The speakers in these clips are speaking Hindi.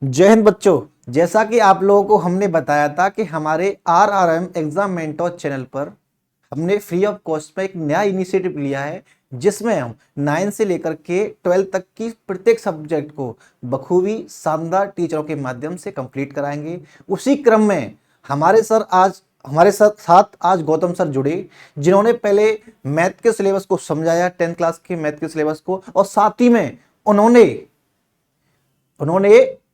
जय हिंद बच्चों। जैसा कि आप लोगों को हमने बताया था कि हमारे आरआरएम एग्जाम मेंटोर चैनल पर हमने फ्री ऑफ कॉस्ट में एक नया इनिशिएटिव लिया है, जिसमें हम 9 से लेकर के 12 तक की प्रत्येक सब्जेक्ट को बखूबी शानदार टीचरों के माध्यम से कंप्लीट कराएंगे। उसी क्रम में हमारे साथ आज गौतम सर जुड़े, जिन्होंने पहले मैथ के सिलेबस को समझाया, 10th क्लास के मैथ के सिलेबस को, और साथ ही में उन्होंने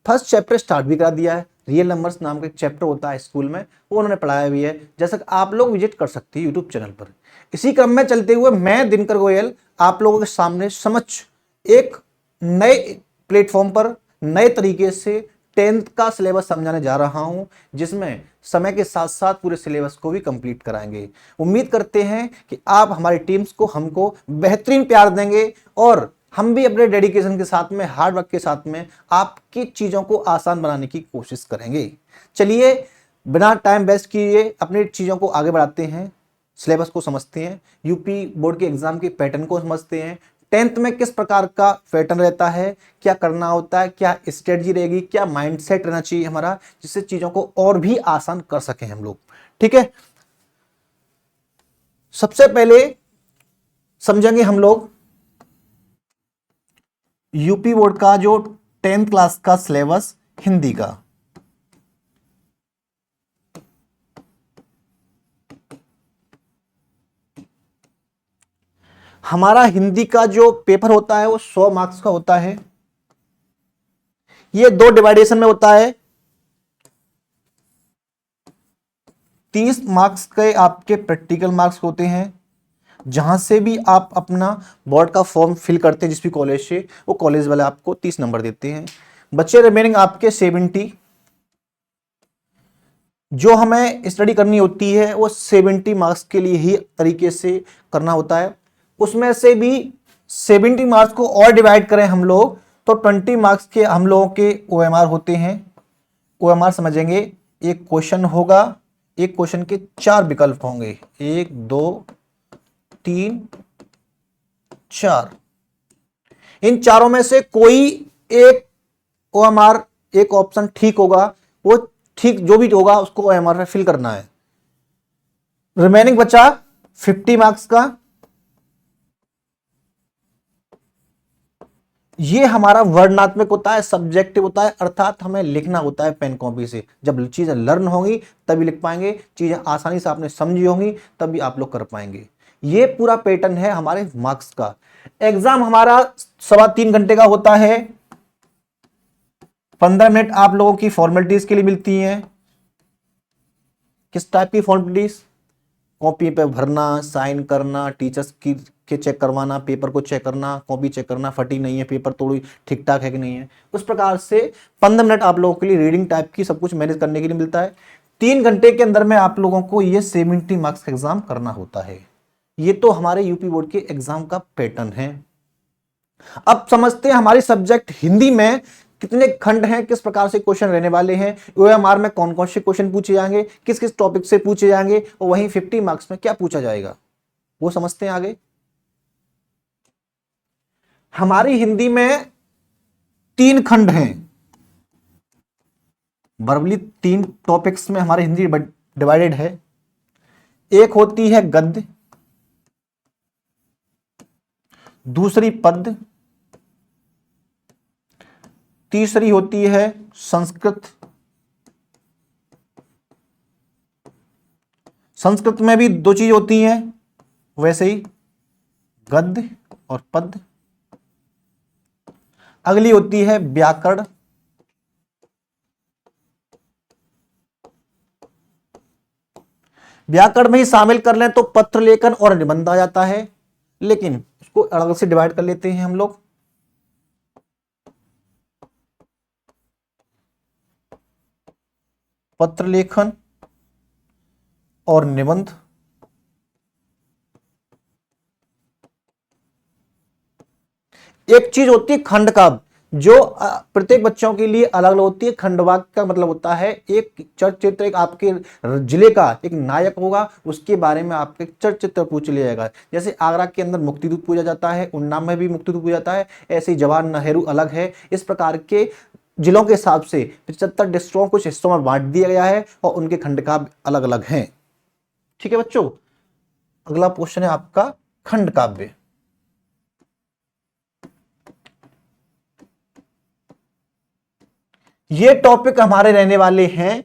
फर्स्ट चैप्टर स्टार्ट भी करा दिया है। रियल नंबर्स नाम का एक चैप्टर होता है स्कूल में, वो उन्होंने पढ़ाया भी है, जैसा कि आप लोग विजिट कर सकते हैं यूट्यूब चैनल पर। इसी क्रम में चलते हुए मैं दिनकर गोयल आप लोगों के सामने समक्ष एक नए प्लेटफॉर्म पर नए तरीके से 10th का सिलेबस समझाने जा रहा हूं, जिसमें समय के साथ साथ पूरे सिलेबस को भी कंप्लीट कराएंगे। उम्मीद करते हैं कि आप हमारी टीम्स को हमको बेहतरीन प्यार देंगे और हम भी अपने डेडिकेशन के साथ में, हार्ड वर्क के साथ में आपकी चीज़ों को आसान बनाने की कोशिश करेंगे। चलिए बिना टाइम वेस्ट किए अपनी चीज़ों को आगे बढ़ाते हैं, सिलेबस को समझते हैं, यूपी बोर्ड के एग्जाम के पैटर्न को समझते हैं। 10th में किस प्रकार का पैटर्न रहता है, क्या करना होता है, क्या स्ट्रेटजी रहेगी, क्या माइंडसेट रहना चाहिए हमारा, जिससे चीज़ों को और भी आसान कर सकें हम लोग। ठीक है, सबसे पहले समझेंगे हम लोग यूपी बोर्ड का जो 10th क्लास का सिलेबस हिंदी का। हमारा हिंदी का जो पेपर होता है वो 100 मार्क्स का होता है। ये 2 डिवाइडेशन में होता है। 30 मार्क्स के आपके प्रैक्टिकल मार्क्स होते हैं, जहां से भी आप अपना बोर्ड का फॉर्म फिल करते हैं जिस भी कॉलेज से, वो कॉलेज वाले आपको 30 नंबर देते हैं। बच्चे रिमेनिंग आपके 70 जो हमें स्टडी करनी होती है वो 70 मार्क्स के लिए ही तरीके से करना होता है। उसमें से भी 70 मार्क्स को और डिवाइड करें हम लोग तो 20 मार्क्स के हम लोगों के OMR होते हैं। OMR समझेंगे, एक क्वेश्चन होगा, एक क्वेश्चन के 4 विकल्प होंगे, 1 2 3 4। इन चारों में से कोई एक OMR, एक ऑप्शन ठीक होगा, वो ठीक जो भी होगा उसको OMR में फिल करना है। रिमेनिंग बचा 50 मार्क्स का। ये हमारा वर्णनात्मक होता है, सब्जेक्टिव होता है, अर्थात हमें लिखना होता है पेन कॉपी से। जब चीजें लर्न होंगी तभी लिख पाएंगे, चीजें आसानी से आपने समझी होंगी तभी आप लोग कर पाएंगे। ये पूरा पैटर्न है हमारे मार्क्स का। एग्जाम हमारा 3.25 घंटे का होता है। 15 मिनट आप लोगों की फॉर्मेलिटीज के लिए मिलती हैं। किस टाइप की फॉर्मेलिटीज? कॉपी पे भरना, साइन करना, टीचर्स की के चेक करवाना, पेपर को चेक करना, कॉपी चेक करना, फटी नहीं है, पेपर थोड़ी ठीक ठाक है कि नहीं है। उस प्रकार से 15 मिनट आप लोगों के लिए रीडिंग टाइप की सब कुछ मैनेज करने के लिए मिलता है। 3 घंटे के अंदर में आप लोगों को ये 70 मार्क्स का एग्जाम करना होता है। ये तो हमारे यूपी बोर्ड के एग्जाम का पैटर्न है। अब समझते हैं हमारी सब्जेक्ट हिंदी में कितने खंड हैं, किस प्रकार से क्वेश्चन रहने वाले हैं, OMR में कौन कौन से क्वेश्चन पूछे जाएंगे, किस किस टॉपिक से पूछे जाएंगे, और वहीं 50 मार्क्स में क्या पूछा जाएगा, वो समझते हैं आगे। हमारी हिंदी में 3 खंड हैं। बर्बली 3 टॉपिक्स में हमारी हिंदी डिवाइडेड है। एक होती है गद्य, दूसरी पद्य, तीसरी होती है संस्कृत। संस्कृत में भी 2 चीज होती हैं, वैसे ही गद्य और पद्य। अगली होती है व्याकरण। व्याकरण में ही शामिल कर लें तो पत्र लेखन और निबंध आ जाता है, लेकिन उसको अलग से डिवाइड कर लेते हैं हम लोग। पत्र लेखन और निबंध। एक चीज होती है खंड काव्य, जो प्रत्येक बच्चों के लिए अलग अलग होती है। खंडवाक्य का मतलब होता है एक चरित्र, एक आपके जिले का एक नायक होगा, उसके बारे में आपके चरित्र पूछ लिया जाएगा। जैसे आगरा के अंदर मुक्ति दूत पूजा जाता है, उन्नाव में भी मुक्ति दूत पूजा जाता है, ऐसे ही जवाहर नेहरू अलग है। इस प्रकार के जिलों के हिसाब से 75 डिस्ट्रिक्टों कुछ हिस्सों में बांट दिया गया है और उनके खंड का अलग अलग हैं। ठीक है बच्चों, अगला क्वेश्चन है आपका खंड काव्य। ये टॉपिक हमारे रहने वाले हैं,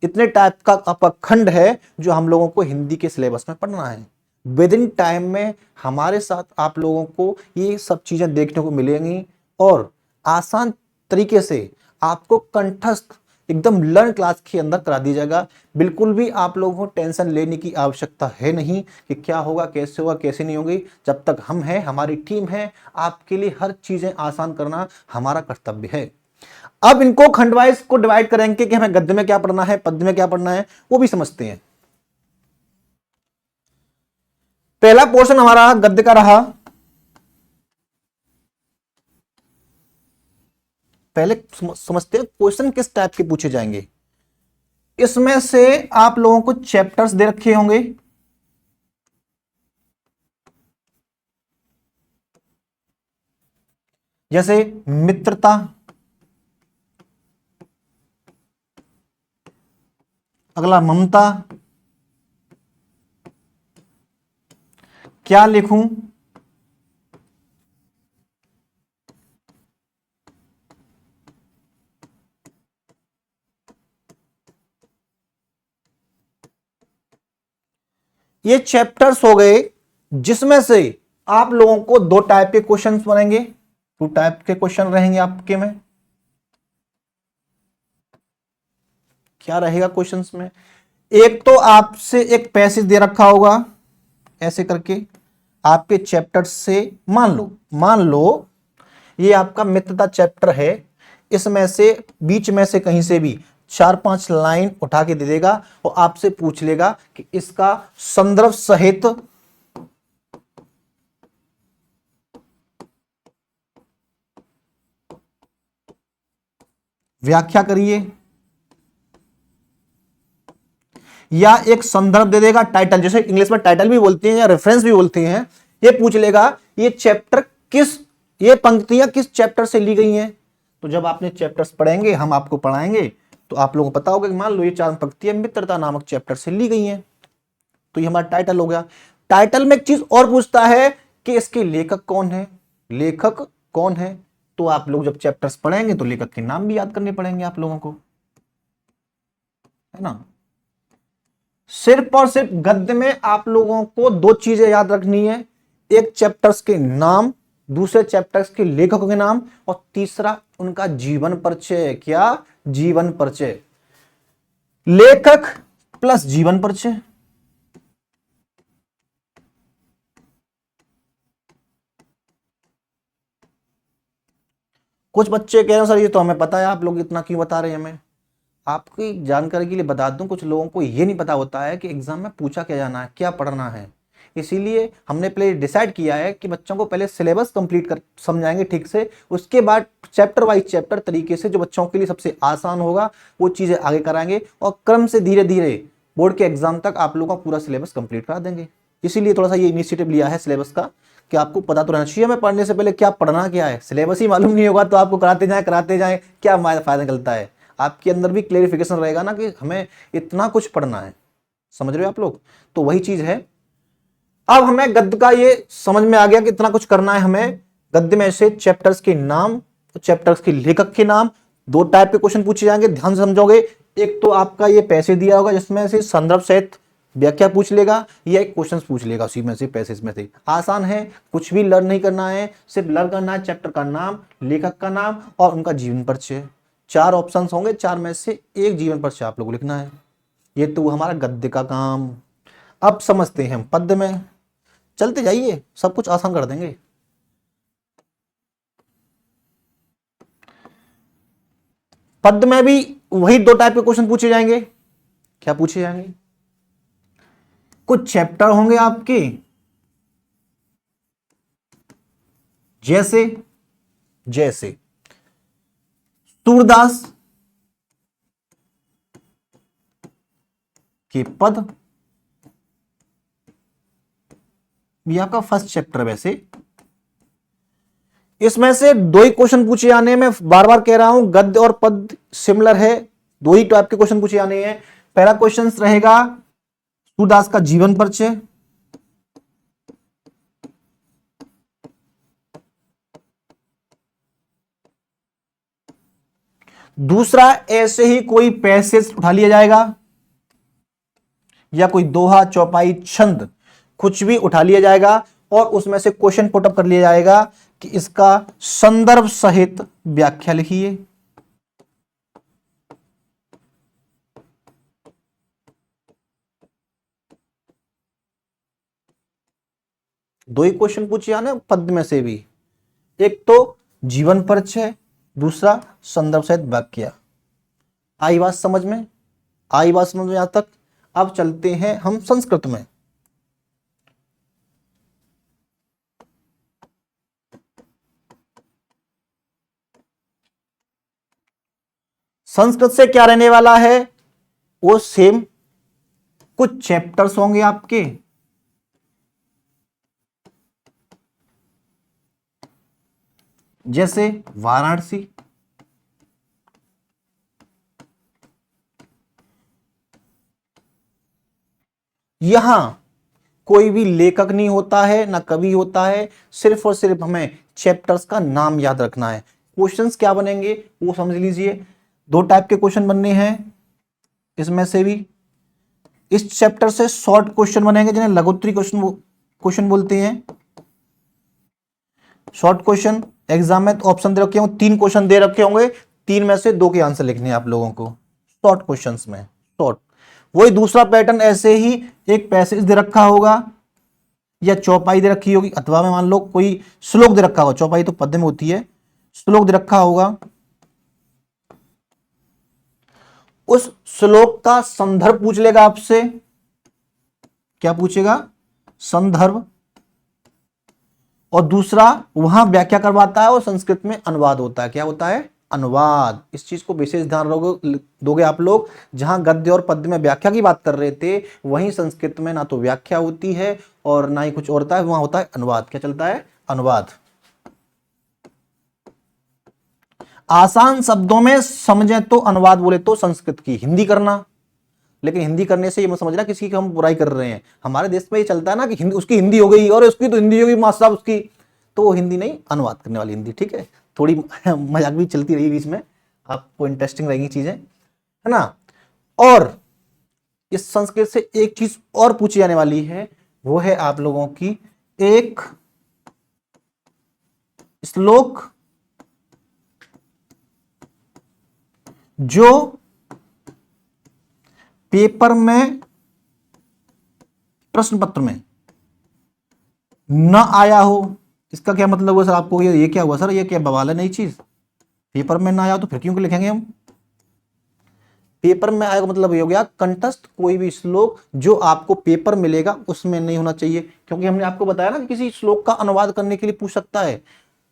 इतने टाइप का आपका खंड है जो हम लोगों को हिंदी के सिलेबस में पढ़ना है। विद इन टाइम में हमारे साथ आप लोगों को ये सब चीजें देखने को मिलेंगी और आसान तरीके से आपको कंठस्थ एकदम लर्न क्लास के अंदर करा दी जाएगा। बिल्कुल भी आप लोगों को टेंशन लेने की आवश्यकता है नहीं कि क्या होगा, कैसे नहीं होगी। जब तक हम हैं, हमारी टीम है, आपके लिए हर चीजें आसान करना हमारा कर्तव्य है। अब इनको खंडवाइज को डिवाइड करेंगे कि हमें गद्य में क्या पढ़ना है, पद्य में क्या पढ़ना है, वो भी समझते हैं। पहला पोर्शन हमारा गद्य का रहा। पहले समझते हैं क्वेश्चन किस टाइप के पूछे जाएंगे। इसमें से आप लोगों को चैप्टर्स दे रखे होंगे, जैसे मित्रता, अगला ममता, क्या लिखूं, ये चैप्टर्स हो गए, जिसमें से आप लोगों को दो टाइप के क्वेश्चंस बनेंगे, टू टाइप के क्वेश्चन रहेंगे आपके में। क्या रहेगा क्वेश्चंस में, एक तो आपसे एक पैसेज दे रखा होगा ऐसे करके आपके चैप्टर से, मान लो ये आपका मित्रता चैप्टर है, इसमें से बीच में से कहीं से भी 4-5 लाइन उठा के दे देगा और आपसे पूछ लेगा कि इसका संदर्भ सहित व्याख्या करिए, या एक संदर्भ दे देगा, टाइटल, जैसे इंग्लिश में टाइटल भी बोलते हैं या रेफरेंस भी बोलते हैं। ये पूछ लेगा ये चैप्टर ये पंक्तियां किस चैप्टर से ली गई हैं। तो जब आपने चैप्टर्स पढ़ेंगे, हम आपको पढ़ाएंगे, तो आप लोगों को पता होगा कि मान लो ये 4 पंक्तियां मित्रता नामक चैप्टर से ली गई हैं, तो ये हमारा टाइटल हो गया। टाइटल में एक चीज और पूछता है कि इसके लेखक कौन है, लेखक कौन है। तो आप लोग जब चैप्टर्स पढ़ेंगे तो लेखक के नाम भी याद करने पड़ेंगे आप लोगों को, है ना। सिर्फ और सिर्फ गद्य में आप लोगों को दो चीजें याद रखनी है, एक चैप्टर्स के नाम, दूसरे चैप्टर्स के लेखकों के नाम, और तीसरा उनका जीवन परिचय। क्या? जीवन परिचय। लेखक प्लस जीवन परिचय। कुछ बच्चे कह रहे हैं सर ये तो हमें पता है, आप लोग इतना क्यों बता रहे हैं हमें। आपकी जानकारी के लिए बता दूं, कुछ लोगों को ये नहीं पता होता है कि एग्जाम में पूछा क्या जाना है, क्या पढ़ना है। इसीलिए हमने पहले डिसाइड किया है कि बच्चों को पहले सिलेबस कंप्लीट कर समझाएंगे ठीक से, उसके बाद चैप्टर वाइज चैप्टर तरीके से जो बच्चों के लिए सबसे आसान होगा वो चीजें आगे कराएंगे, और क्रम से धीरे धीरे बोर्ड के एग्जाम तक आप लोगों का पूरा सिलेबस कंप्लीट करा देंगे। इसीलिए थोड़ा सा ये इनिशिएटिव लिया है सिलेबस का, कि आपको पता तो रहना चाहिए हमें पढ़ने से पहले क्या पढ़ना क्या है। सिलेबस ही मालूम नहीं होगा तो आपको कराते जाएं क्या फायदा निकलता है। आपके अंदर भी क्लेरिफिकेशन रहेगा ना कि हमें इतना कुछ पढ़ना है। समझ रहे हो आप लोग? तो वही चीज है। अब हमें गद्य का ये समझ में आ गया कि इतना कुछ करना है हमें। गद्य में से चैप्टर्स के नाम, चैप्टर्स के लेखक के नाम, दो टाइप के क्वेश्चन पूछे जाएंगे, ध्यान से समझोगे। एक तो आपका ये पैसेज दिया होगा जिसमें से संदर्भ सहित व्याख्या पूछ लेगा, या एक क्वेश्चन पूछ लेगा उसी में से, पैसेज में से। आसान है, कुछ भी लर्न नहीं करना है, सिर्फ लर्न करना है चैप्टर का नाम, लेखक का नाम और उनका जीवन परिचय। 4 ऑप्शंस होंगे, 4 में से एक जीवन परिचय आप लोग को लिखना है। ये तो हमारा गद्य का काम। अब समझते हैं हम पद्य में। चलते जाइए, सब कुछ आसान कर देंगे। पद्य में भी वही 2 टाइप के क्वेश्चन पूछे जाएंगे। क्या पूछे जाएंगे? कुछ चैप्टर होंगे आपके, जैसे जैसे सूरदास के पद, ये आपका फर्स्ट चैप्टर। वैसे इसमें से दो ही क्वेश्चन पूछे जाने हैं, मैं बार बार कह रहा हूं, गद्य और पद्य सिमिलर है, दो ही टाइप के क्वेश्चन पूछे जाने हैं। पहला क्वेश्चन रहेगा सूरदास का जीवन परिचय, दूसरा ऐसे ही कोई पैसेज उठा लिया जाएगा या कोई दोहा, चौपाई, छंद, कुछ भी उठा लिया जाएगा और उसमें से क्वेश्चन पुटअप कर लिया जाएगा कि इसका संदर्भ सहित व्याख्या लिखिए। दो ही क्वेश्चन पूछे जाने पद में से भी, एक तो जीवन परिचय, दूसरा संदर्भ सहित व्याख्या। आई बात समझ में? आई बात समझ में यहां तक? अब चलते हैं हम संस्कृत में। संस्कृत से क्या रहने वाला है? वो सेम कुछ चैप्टर्स होंगे आपके, जैसे वाराणसी, यहां कोई भी लेखक नहीं होता है ना कवि होता है, सिर्फ और सिर्फ हमें चैप्टर्स का नाम याद रखना है। क्वेश्चंस क्या बनेंगे वो समझ लीजिए। दो टाइप के क्वेश्चन बनने हैं इसमें से भी। इस चैप्टर से शॉर्ट क्वेश्चन बनेंगे जिन्हें लघुत्तरी क्वेश्चन बोलते हैं। शॉर्ट क्वेश्चन एग्जाम में ऑप्शन दे रखे होंगे, 3 क्वेश्चन दे रखे होंगे, 3 में से 2 के आंसर लिखने हैं आप लोगों को शॉर्ट क्वेश्चंस में। शॉर्ट वही दूसरा पैटर्न, ऐसे ही एक पैसेज दे रखा होगा या चौपाई दे रखी होगी, अथवा में मान लो कोई श्लोक दे रखा होगा, चौपाई तो पद्य में होती है, श्लोक दे रखा होगा, उस श्लोक का संदर्भ पूछ लेगा आपसे। क्या पूछेगा? संदर्भ। और दूसरा वहां व्याख्या करवाता है और संस्कृत में अनुवाद होता है। क्या होता है? अनुवाद। इस चीज को विशेष ध्यान दोगे आप लोग। जहां गद्य और पद्य में व्याख्या की बात कर रहे थे, वहीं संस्कृत में ना तो व्याख्या होती है और ना ही कुछ और होता है, वहां होता है अनुवाद। क्या चलता है? अनुवाद। आसान शब्दों में समझे तो अनुवाद बोले तो संस्कृत की हिंदी करना, लेकिन हिंदी करने से ये मत समझना किसी की हम बुराई कर रहे हैं। हमारे देश में ये चलता है ना कि हिंदी, उसकी हिंदी हो गई और उसकी तो हिंदी होगी मास्टर साहब उसकी, तो वो हिंदी नहीं, अनुवाद करने वाली हिंदी। ठीक है, थोड़ी मजाक भी चलती रही बीच में, आपको इंटरेस्टिंग रहेगी चीजें, है ना। और इस संस्कृत से एक चीज और पूछी जाने वाली है, वो है आप लोगों की एक श्लोक जो पेपर में, प्रश्न पत्र में न आया हो। इसका क्या मतलब हुआ सर आपको? ये क्या हुआ सर? ये क्या बवाल है? नई चीज, पेपर में ना आया तो फिर क्यों लिखेंगे हम? पेपर में आएगा मतलब ये हो गया कंटस्ट, कोई भी श्लोक जो आपको पेपर मिलेगा उसमें नहीं होना चाहिए, क्योंकि हमने आपको बताया ना कि किसी श्लोक का अनुवाद करने के लिए पूछ सकता है।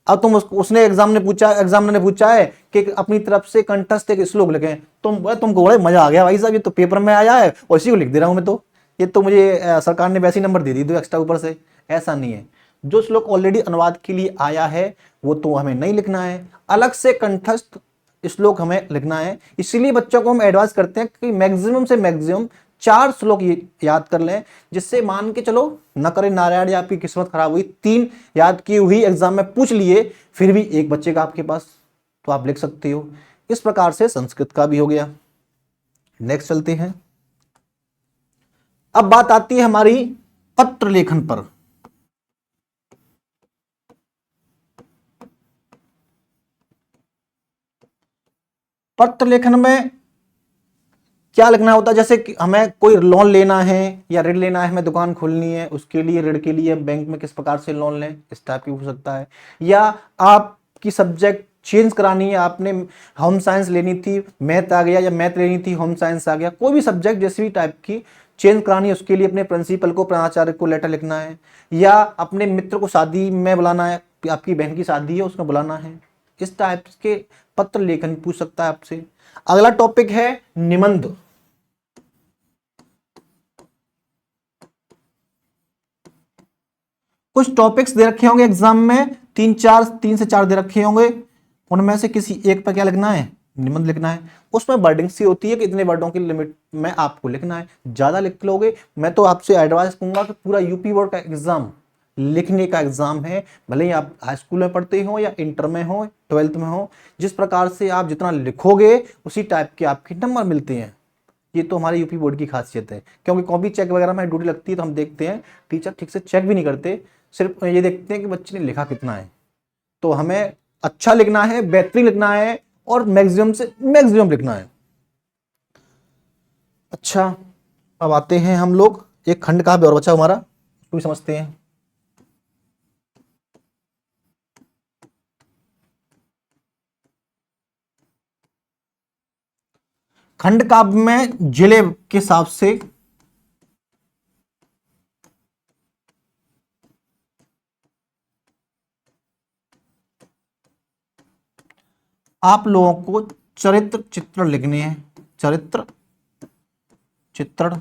अब तुम उसने एग्जामिनर ने पूछा है कि अपनी तरफ से कंटस्ट एक श्लोक लिखें, तुमको बड़े मजा आ गया भाई साहब, ये तो पेपर में आया है और इसी को लिख दे रहा हूं मैं, तो ये तो मुझे सरकार ने वैसे ही नंबर दे दी दो एक्स्ट्रा ऊपर से। ऐसा नहीं है, जो श्लोक ऑलरेडी अनुवाद के लिए आया है वो तो हमें नहीं लिखना है, अलग से कंठस्थ श्लोक हमें लिखना है। इसीलिए बच्चों को हम एडवाइस करते हैं कि मैक्सिमम से मैक्सिमम 4 श्लोक याद कर लें, जिससे मान के चलो न करे नारायण या आपकी किस्मत खराब हुई, 3 याद की हुई एग्जाम में पूछ लिए, फिर भी एक बच्चे का आपके पास, तो आप लिख सकते हो। इस प्रकार से संस्कृत का भी हो गया। नेक्स्ट चलते हैं। अब बात आती है हमारी पत्र लेखन पर। पत्र लेखन में क्या लिखना होता है? जैसे कि हमें कोई लोन लेना है या ऋण लेना है, हमें दुकान खोलनी है, उसके लिए ऋण के लिए बैंक में किस प्रकार से लोन लें, इस टाइप की हो सकता है। या आपकी सब्जेक्ट चेंज करानी है, आपने होम साइंस लेनी थी, मैथ आ गया, या मैथ लेनी थी, होम साइंस आ गया, कोई भी सब्जेक्ट जैसी भी टाइप की चेंज करानी है, उसके लिए अपने प्रिंसिपल को, प्राचार्य को लेटर लिखना है, या अपने मित्र को शादी में बुलाना है, आपकी बहन की शादी है उसमें बुलाना है, इस टाइप के पत्र लेखन पूछ सकता है आपसे। अगला टॉपिक है निबंध। कुछ टॉपिक्स दे रखे होंगे एग्जाम में, 3 से 4 दे रखे होंगे, उनमें से किसी एक पर क्या लिखना है, निबंध लिखना है। उसमें वर्डिंग सी होती है कि इतने वर्डों की लिमिट में आपको लिखना है, ज्यादा लिख लोगे, मैं तो आपसे एडवाइस दूंगा कि पूरा यूपी बोर्ड का एग्जाम लिखने का एग्जाम है, भले ही आप हाई स्कूल में पढ़ते हो या इंटर में हो, 12th में हो, जिस प्रकार से आप जितना लिखोगे उसी टाइप के आपके नंबर मिलते हैं। ये तो हमारे यूपी बोर्ड की खासियत है, क्योंकि कॉपी चेक वगैरह में ड्यूटी लगती है तो हम देखते हैं टीचर ठीक से चेक भी नहीं करते, सिर्फ ये देखते हैं कि बच्चे ने लिखा कितना है। तो हमें अच्छा लिखना है, बेहतरीन लिखना है और मैक्सिमम से मैक्सिमम लिखना है। अच्छा, अब आते हैं हम लोग, एक खंड काव्य और बचा हमारा, उसको भी समझते हैं। खंड काव्य में जिले के हिसाब से आप लोगों को चरित्र चित्रण लिखने हैं, चरित्र चित्रण।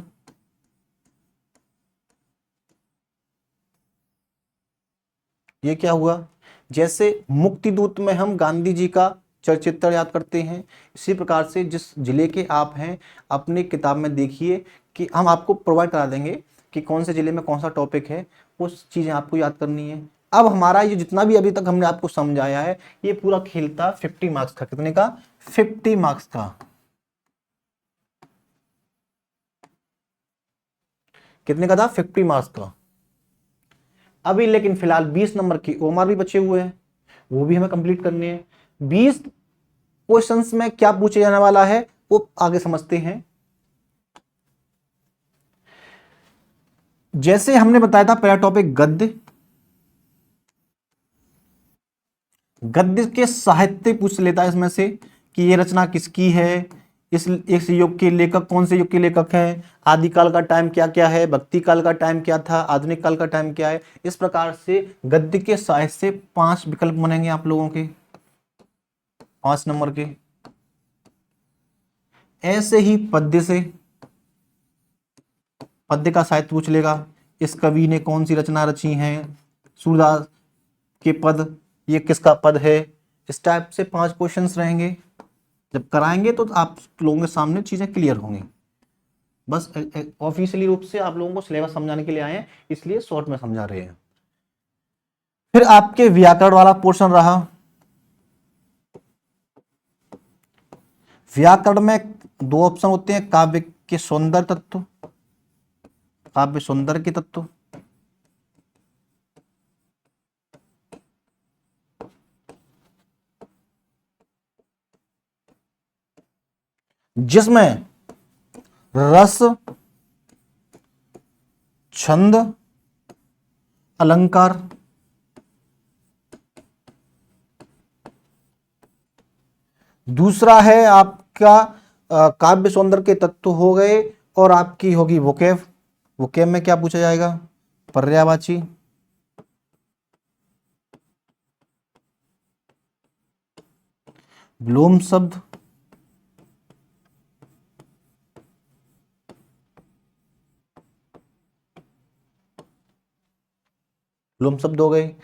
ये क्या हुआ, जैसे मुक्ति दूत में हम गांधी जी का चरित्र याद करते हैं, इसी प्रकार से जिस जिले के आप हैं अपनी किताब में देखिए कि हम आपको प्रोवाइड करा देंगे कि कौन से जिले में कौन सा टॉपिक है, उस चीजें आपको याद करनी है। अब हमारा ये जितना भी अभी तक हमने आपको समझाया है ये पूरा खेल था 50 मार्क्स का। कितने का? 50 मार्क्स का। कितने का था? 50 मार्क्स का। अभी लेकिन फिलहाल 20 नंबर की ओमार भी बचे हुए हैं, वो भी हमें कंप्लीट करने हैं। 20 क्वेश्चंस में क्या पूछे जाने वाला है वो आगे समझते हैं। जैसे हमने बताया था पहला टॉपिक गद्य, गद्य के साहित्य पूछ लेता है इसमें से कि ये रचना किसकी है, इस युग के लेखक कौन से युग के लेखक हैं, आदिकाल का टाइम क्या क्या है, भक्ति काल का टाइम क्या था, आधुनिक काल का टाइम क्या है। इस प्रकार से गद्य के साहित्य से 5 विकल्प बनेंगे आप लोगों के, 5 नंबर के। ऐसे ही पद्य से, पद्य का साहित्य पूछ लेगा, इस कवि ने कौन सी रचना रची है, सूरदास के पद, ये किसका पद है। इस टाइप से 5 क्वेश्चंस रहेंगे। जब कराएंगे तो आप लोगों के सामने चीजें क्लियर होंगी। बस ऑफिशियली रूप से आप लोगों को सिलेबस समझाने के लिए आए हैं, इसलिए शॉर्ट में समझा रहे हैं। फिर आपके व्याकरण वाला पोर्शन रहा। व्याकरण में 2 ऑप्शन होते हैं, काव्य के सौंदर्य तत्व, काव्य सौंदर्य के तत्व, जिसमें रस, छंद, अलंकार, दूसरा है आपका काव्य सौंदर्य के तत्व हो गए, और आपकी होगी वोकेब। वोकेब में क्या पूछा जाएगा? पर्यायवाची, विलोम शब्द, विलोम शब्द हो गए,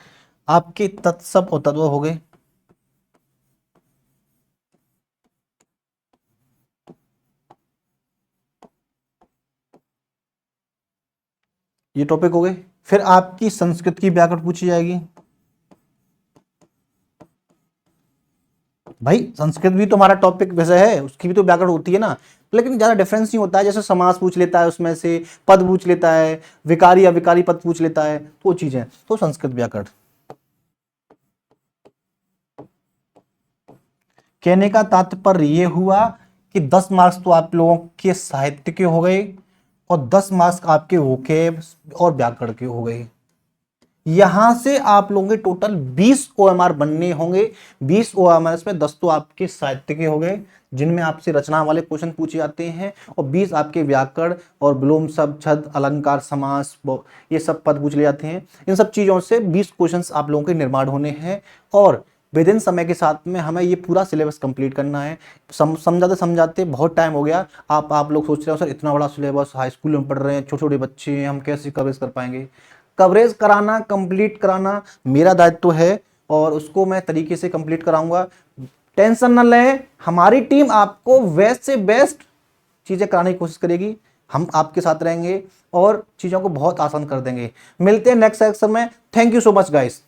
आपके तत्सम और तत्व हो गए। ये टॉपिक हो गए। फिर आपकी संस्कृत की व्याकरण पूछी जाएगी। भाई संस्कृत भी तो हमारा टॉपिक वैसे है, उसकी भी तो व्याकरण होती है ना, लेकिन ज्यादा डिफरेंस नहीं होता है। जैसे समास पूछ लेता है, उसमें से पद पूछ लेता है, विकारी अविकारी पद पूछ लेता है, तो वो चीजें। तो संस्कृत व्याकरण, कहने का तात्पर्य ये हुआ कि 10 मार्क्स तो आप लोगों के साहित्य के हो गए और 10 मार्क्स आपके वोकेब और व्याकरण के हो गए। यहां से आप लोगों के टोटल 20 ओएमआर बनने होंगे। 20 ओएमआर में 10 तो आपके साहित्य के हो गए, जिनमें आपसे रचना वाले क्वेश्चन पूछे जाते हैं, और 20 आपके व्याकरण और विलोम शब्द, छंद, अलंकार, समास, ये सब पद पूछ ले जाते हैं। इन सब चीजों से 20 क्वेश्चन आप लोगों के निर्माण होने हैं, और विद इन समय के साथ में हमें ये पूरा सिलेबस कंप्लीट करना है। समझाते समझाते बहुत टाइम हो गया। आप लोग सोच रहे हो सर इतना बड़ा सिलेबस, हाई स्कूल में पढ़ रहे हैं, छोटे छोटे बच्चे हैं, हम कैसे कवरेज कर पाएंगे। कवरेज कराना, कंप्लीट कराना मेरा दायित्व है और उसको मैं तरीके से कंप्लीट कराऊंगा। टेंशन न लें, हमारी टीम आपको बेस्ट से बेस्ट चीज़ें कराने की कोशिश करेगी। हम आपके साथ रहेंगे और चीज़ों को बहुत आसान कर देंगे। मिलते हैं नेक्स्ट सेक्शन में। Thank you so much guys.